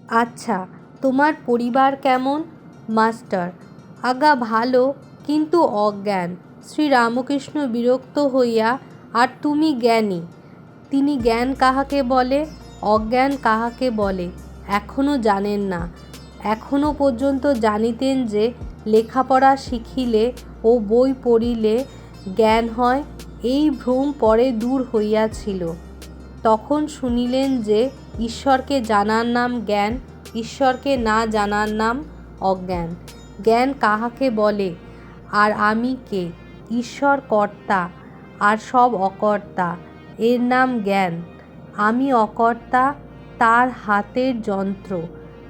আচ্ছা, তোমার পরিবার কেমন? মাস্টার: আজ্ঞা ভালো, কিন্তু অজ্ঞান। শ্রীরামকৃষ্ণ বিরক্ত হইয়া: আর তুমি জ্ঞানী? তিনি: জ্ঞান কাহাকে বলে, অজ্ঞান কাহাকে বলে, এখনও জানেন না। এখনও পর্যন্ত জানিতেন যে লেখাপড়া শিখিলে ও বই পড়িলে জ্ঞান হয়, এই ভ্রম পরে দূর হইয়াছিল। তখন শুনিলেন যে ঈশ্বরকে জানার নাম জ্ঞান, ঈশ্বরকে না জানার নাম অজ্ঞান। জ্ঞান কাহাকে বলে, আর আমি কে? ঈশ্বর কর্তা, আর সব অকর্তা, এর নাম জ্ঞান। আমি অকর্তা, তার হাতের যন্ত্র।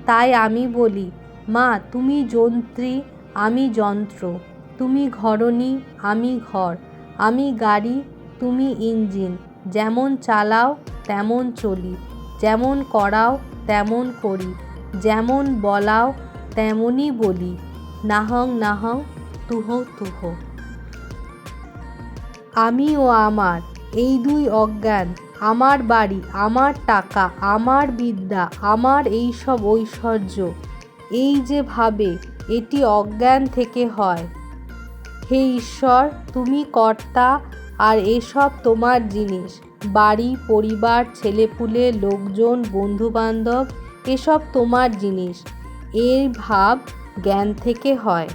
তাই আমি বলি, মা তুমি যন্ত্রী, আমি যন্ত্র। তুমি ঘরণী, আমি ঘর। আমি গাড়ি, তুমি ইঞ্জিন। যেমন চালাও তেমন চলি, যেমন করাও তেমন করি, যেমন বলাও তেমনই বলি। নাহং নাহং তুহ তুহ। আমি ও আমার, এই দুই অজ্ঞান। আমার বাড়ি, আমার টাকা, আমার বিদ্যা, আমার এইসব ঐশ্বর্য, এই যে ভাবে, এটি অজ্ঞান থেকে হয়। হে ঈশ্বর, তুমি কর্তা, আর এসব তোমার জিনিস। বাড়ি, পরিবার, ছেলেপুলে, লোকজন, বন্ধুবান্ধব, এসব তোমার জিনিস। এর ভাব জ্ঞান থেকে হয়।